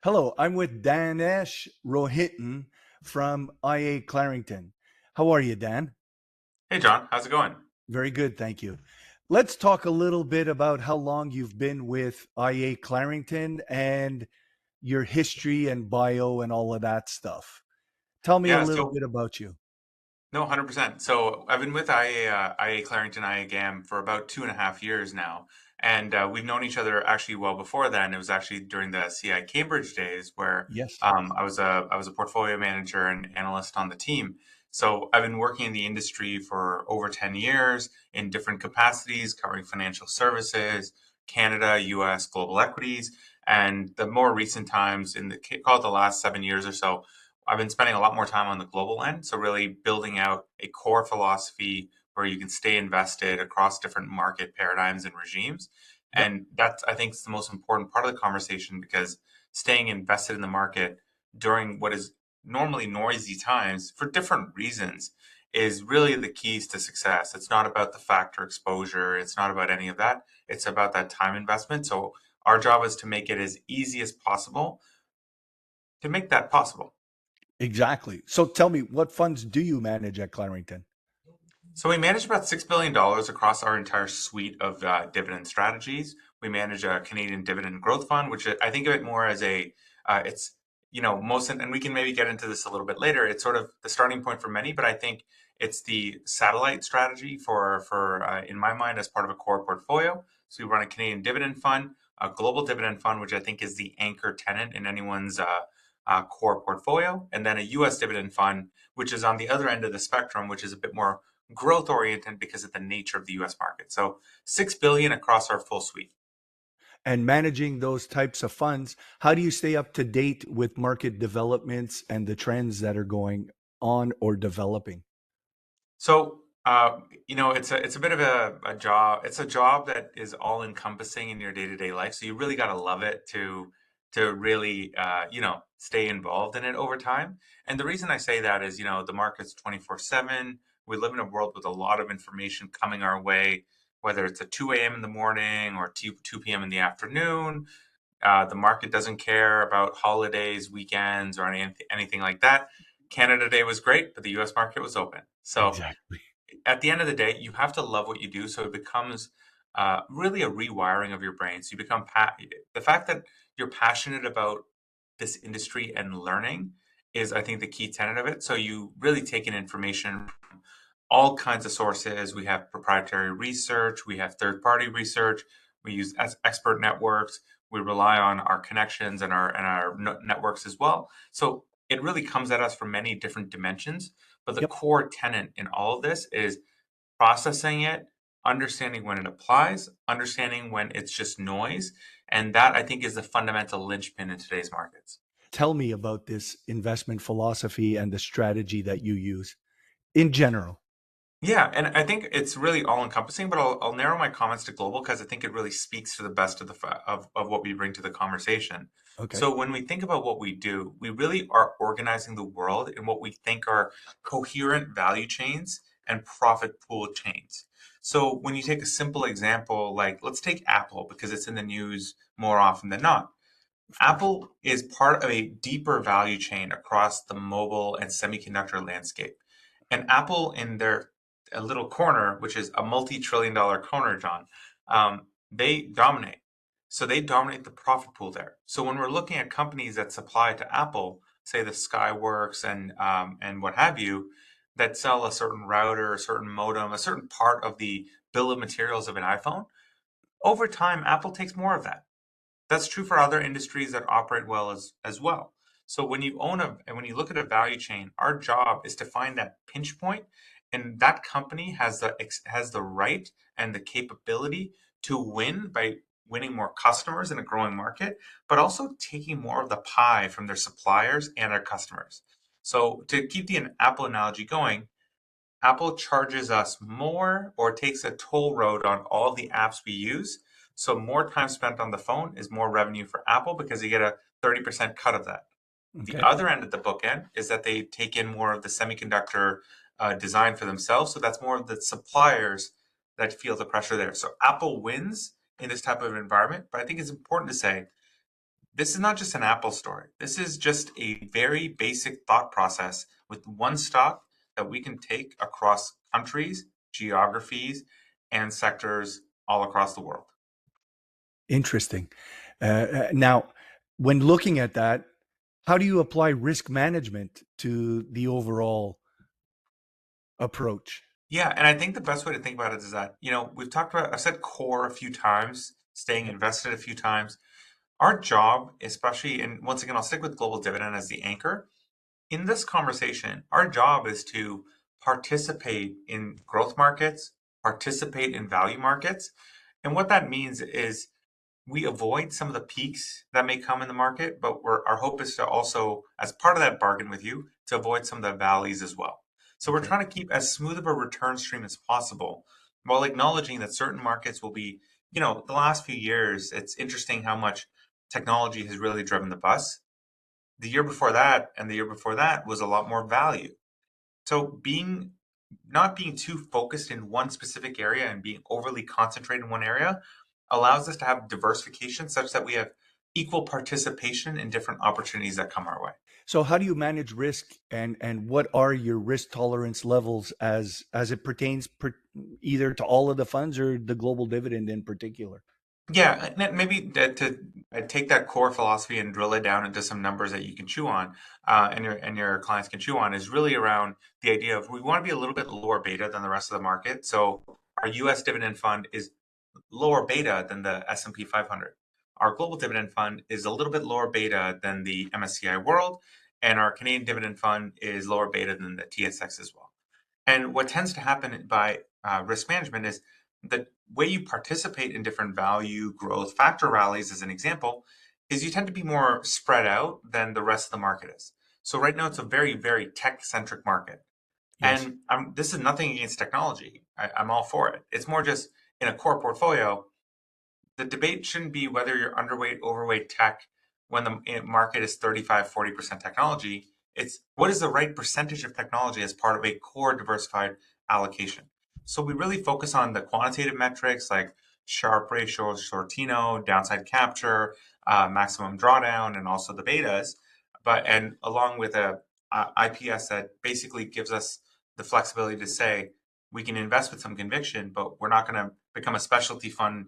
Hello, I'm with Danesh Rohitan from IA Clarington. How are you, Dan? Hey John, how's it going? Very good, thank you. Let's talk a little bit about how long you've been with IA Clarington and your history and bio and all of that stuff. Tell me a Yeah, little so bit about you. no, 100%. So I've been with IA Clarington, IA GAM for about 2.5 years now. And we've known each other actually well before then. It was actually during the CI Cambridge days where Yes. I was a portfolio manager and analyst on the team. So I've been working in the industry for over 10 years in different capacities, covering financial services, Canada, US, global equities. And the more recent times, call it the last 7 years or so, I've been spending a lot more time on the global end. So really building out a core philosophy where you can stay invested across different market paradigms and regimes. Yep. And that's, I think, is the most important part of the conversation because staying invested in the market during what is normally noisy times for different reasons is really the keys to success. It's not about the factor exposure. It's not about any of that. It's about that time investment. So our job is to make it as easy as possible to make that possible. Exactly. So tell me, what funds do you manage at Clarington? So we manage about $6 billion across our entire suite of dividend strategies. We manage a Canadian dividend growth fund, which I think of it more as it's, and we can maybe get into this a little bit later. It's sort of the starting point for many, but I think it's the satellite strategy in my mind, as part of a core portfolio. So we run a Canadian dividend fund, a global dividend fund, which I think is the anchor tenant in anyone's core portfolio, and then a U.S. dividend fund, which is on the other end of the spectrum, which is a bit more growth oriented because of the nature of the US market. So 6 billion across our full suite. And managing those types of funds, how do you stay up to date with market developments and the trends that are going on or developing? So it's a bit of a job. It's a job that is all encompassing in your day to day life. So you really got to love it to really stay involved in it over time. And the reason I say that is the market's 24/7. We live in a world with a lot of information coming our way, whether it's at 2 a.m. in the morning or 2 p.m. in the afternoon. The market doesn't care about holidays, weekends, or anything like that. Canada Day was great, but the US market was open. So Exactly. at the end of the day, you have to love what you do. So it becomes really a rewiring of your brain. So you become the fact that you're passionate about this industry and learning is, I think, the key tenet of it. So you really take in information from all kinds of sources. We have proprietary research, we have third party research, we use expert networks, we rely on our connections and our networks as well. So it really comes at us from many different dimensions. But the Yep. core tenet in all of this is processing it, understanding when it applies, understanding when it's just noise. And that, I think, is the fundamental linchpin in today's markets. Tell me about this investment philosophy and the strategy that you use in general. Yeah, and I think it's really all encompassing, but I'll narrow my comments to global because I think it really speaks to the best of of what we bring to the conversation. Okay. So when we think about what we do, we really are organizing the world in what we think are coherent value chains and profit pool chains. So when you take a simple example, like let's take Apple because it's in the news more often than not. Of course. Apple is part of a deeper value chain across the mobile and semiconductor landscape. And Apple, in their a little corner, which is a multi-trillion-dollar corner, John, they dominate. So they dominate the profit pool there. So when we're looking at companies that supply to Apple, say the Skyworks and what have you, that sell a certain router, a certain modem, a certain part of the bill of materials of an iPhone, over time, Apple takes more of that. That's true for other industries that operate well as well. So when you own and when you look at a value chain, our job is to find that pinch point, and that company has the right and the capability to win by winning more customers in a growing market, but also taking more of the pie from their suppliers and their customers. So to keep the Apple analogy going, Apple charges us more or takes a toll road on all the apps we use. So more time spent on the phone is more revenue for Apple because you get a 30% cut of that. The Okay. other end of the bookend is that they take in more of the semiconductor design for themselves. So that's more of the suppliers that feel the pressure there. So Apple wins in this type of environment. But I think it's important to say this is not just an Apple story. This is just a very basic thought process with one stock that we can take across countries, geographies, and sectors all across the world. Interesting. Now, when looking at that, how do you apply risk management to the overall approach? Yeah, and I think the best way to think about it is that, we've talked about, I've said core a few times, staying Yep. invested a few times. Our job, especially, and once again, I'll stick with global dividend as the anchor. In this conversation, our job is to participate in growth markets, participate in value markets. And what that means is we avoid some of the peaks that may come in the market, but our hope is to also, as part of that bargain with you, to avoid some of the valleys as well. So we're Okay. trying to keep as smooth of a return stream as possible while acknowledging that certain markets will be, the last few years, it's interesting how much technology has really driven the bus. The year before that and the year before that was a lot more value. So being not being too focused in one specific area and being overly concentrated in one area allows us to have diversification such that we have equal participation in different opportunities that come our way. So how do you manage risk, and what are your risk tolerance levels as it pertains either to all of the funds or the global dividend in particular? Yeah, and then maybe to take that core philosophy and drill it down into some numbers that you can chew on, and your clients can chew on, is really around the idea of we want to be a little bit lower beta than the rest of the market. So our U.S. dividend fund is lower beta than the S&P 500. Our global dividend fund is a little bit lower beta than the MSCI World, and our Canadian dividend fund is lower beta than the TSX as well. And what tends to happen by risk management is the way you participate in different value growth factor rallies, as an example, is you tend to be more spread out than the rest of the market is. So right now it's a very, very tech centric market. Yes. And this is nothing against technology. I'm all for it. It's more just in a core portfolio, the debate shouldn't be whether you're underweight, overweight tech when the market is 35-40% technology. It's what is the right percentage of technology as part of a core diversified allocation. So we really focus on the quantitative metrics like Sharpe ratio, Sortino, downside capture, maximum drawdown, and also the betas. And along with a IPS that basically gives us the flexibility to say we can invest with some conviction, but we're not going to become a specialty fund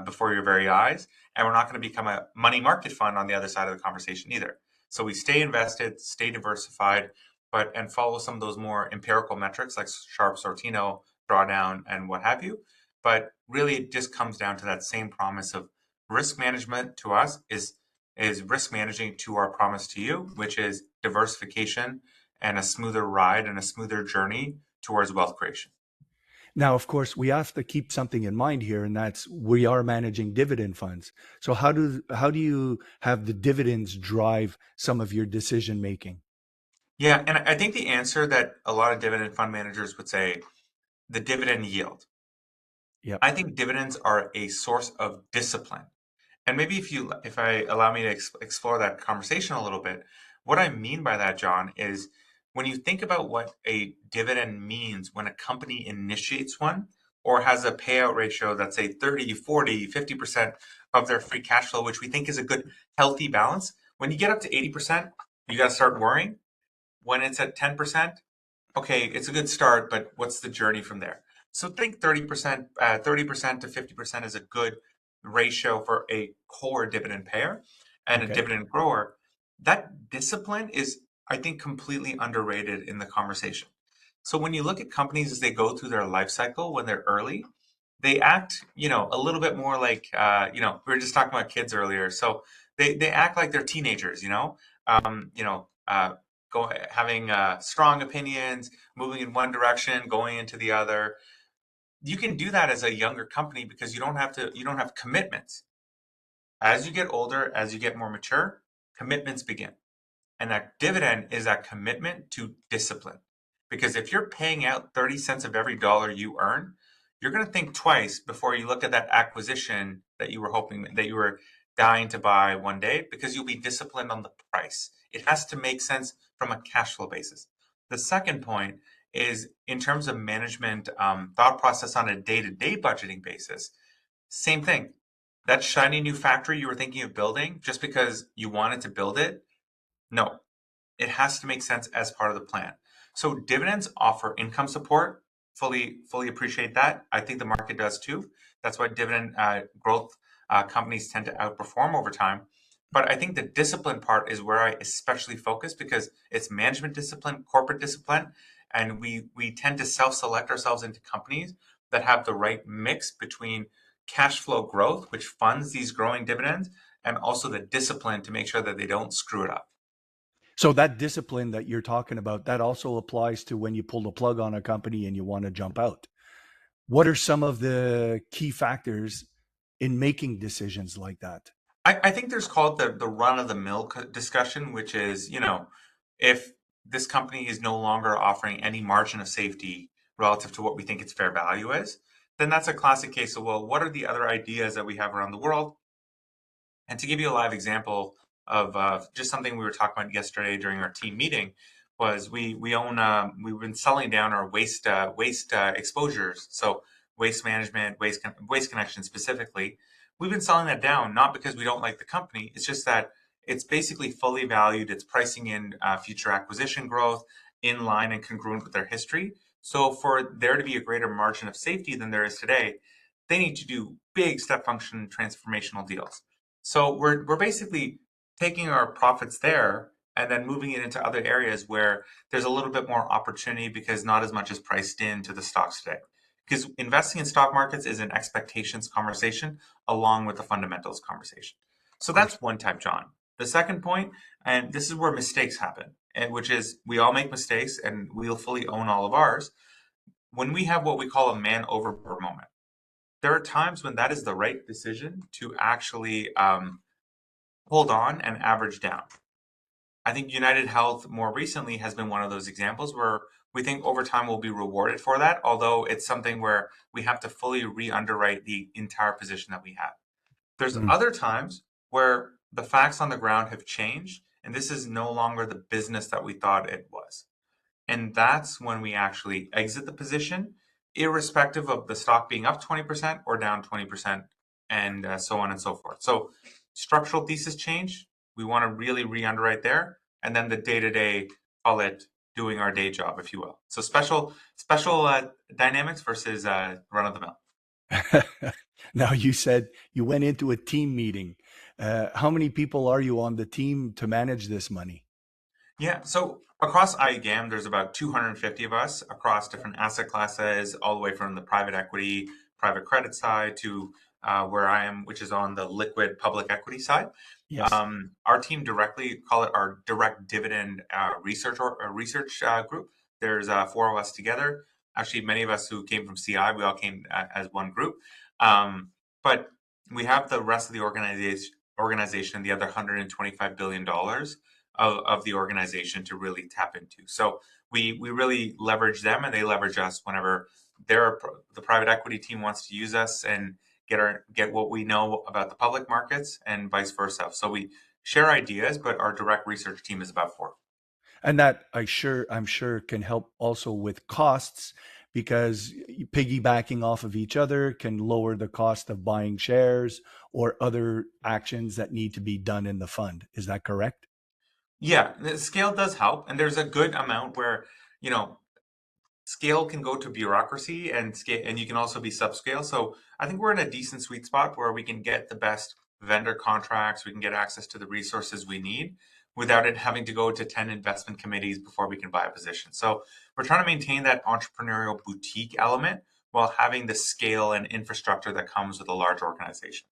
before your very eyes. And we're not going to become a money market fund on the other side of the conversation either. So we stay invested, stay diversified, and follow some of those more empirical metrics like Sharpe, Sortino, drawdown, and what have you. But really, it just comes down to that same promise of risk management to us is risk managing to our promise to you, which is diversification and a smoother ride and a smoother journey towards wealth creation. Now, of course, we have to keep something in mind here, and that's we are managing dividend funds. So how do you have the dividends drive some of your decision making? Yeah, and I think the answer that a lot of dividend fund managers would say, the dividend yield. Yep. I think dividends are a source of discipline. And maybe if I allow me to explore that conversation a little bit, what I mean by that, John, is when you think about what a dividend means when a company initiates one or has a payout ratio that's say 30, 40, 50% of their free cash flow, which we think is a good healthy balance. When you get up to 80%, you got to start worrying. When it's at 10%, okay, it's a good start, but what's the journey from there? So think 30%, 30% to 50% is a good ratio for a core dividend payer and a Okay. dividend grower. That discipline is, I think, completely underrated in the conversation. So when you look at companies as they go through their life cycle when they're early, they act, a little bit more like, we were just talking about kids earlier. So they act like they're teenagers, um, you know, uh, having strong opinions, moving in one direction, going into the other. You can do that as a younger company because you don't have commitments. As you get older, as you get more mature, commitments begin. And that dividend is that commitment to discipline. Because if you're paying out 30 cents of every dollar you earn, you're going to think twice before you look at that acquisition that you were hoping that you were dying to buy one day because you'll be disciplined on the price. It has to make sense from a cash flow basis. The second point is in terms of management thought process on a day to day budgeting basis, same thing. That shiny new factory you were thinking of building just because you wanted to build it, no, it has to make sense as part of the plan. So dividends offer income support. Fully appreciate that. I think the market does too. That's why dividend growth companies tend to outperform over time. But I think the discipline part is where I especially focus because it's management discipline, corporate discipline, and we tend to self-select ourselves into companies that have the right mix between cash flow growth, which funds these growing dividends, and also the discipline to make sure that they don't screw it up. So that discipline that you're talking about, that also applies to when you pull the plug on a company and you want to jump out. What are some of the key factors in making decisions like that? I think there's called the run of the mill discussion, which is, if this company is no longer offering any margin of safety relative to what we think its fair value is, then that's a classic case of, well, what are the other ideas that we have around the world? And to give you a live example of just something we were talking about yesterday during our team meeting, was we own we've been selling down our waste exposures, so waste management, waste connection specifically. We've been selling that down not because we don't like the company. It's just that it's basically fully valued. It's pricing in future acquisition growth in line and congruent with their history. So for there to be a greater margin of safety than there is today, they need to do big step function transformational deals. So we're basically taking our profits there and then moving it into other areas where there's a little bit more opportunity because not as much is priced into the stocks today. Because investing in stock markets is an expectations conversation along with the fundamentals conversation. So Of course. that's one type, John. The second point, and this is where mistakes happen, and which is we all make mistakes and we'll fully own all of ours. When we have what we call a man overboard moment, there are times when that is the right decision to actually hold on and average down. I think United Health more recently has been one of those examples where we think over time we'll be rewarded for that, although it's something where we have to fully re-underwrite the entire position that we have. There's Mm. other times where the facts on the ground have changed, and this is no longer the business that we thought it was. And that's when we actually exit the position, irrespective of the stock being up 20% or down 20%, and so on and so forth. So, structural thesis change, we want to really re underwrite there. And then the day to day, call it doing our day job, if you will. So, special dynamics versus run of the mill. Now, you said you went into a team meeting. How many people are you on the team to manage this money? Yeah, so across IGAM, there's about 250 of us across different asset classes, all the way from the private equity, private credit side to where I am, which is on the liquid public equity side. Yes. Our team directly call it our direct dividend research group. There's four of us together. Actually, many of us who came from CI, we all came as one group. But we have the rest of the organization, the other $125 billion of the organization to really tap into. So we really leverage them and they leverage us whenever the private equity team wants to use us and get what we know about the public markets and vice versa. So we share ideas, but our direct research team is about four. And that I'm sure can help also with costs because piggybacking off of each other can lower the cost of buying shares or other actions that need to be done in the fund. Is that correct? Yeah, the scale does help, and there's a good amount where you know scale can go to bureaucracy and scale, and you can also be subscale. So I think we're in a decent sweet spot where we can get the best vendor contracts, we can get access to the resources we need without it having to go to 10 investment committees before we can buy a position. So we're trying to maintain that entrepreneurial boutique element while having the scale and infrastructure that comes with a large organization.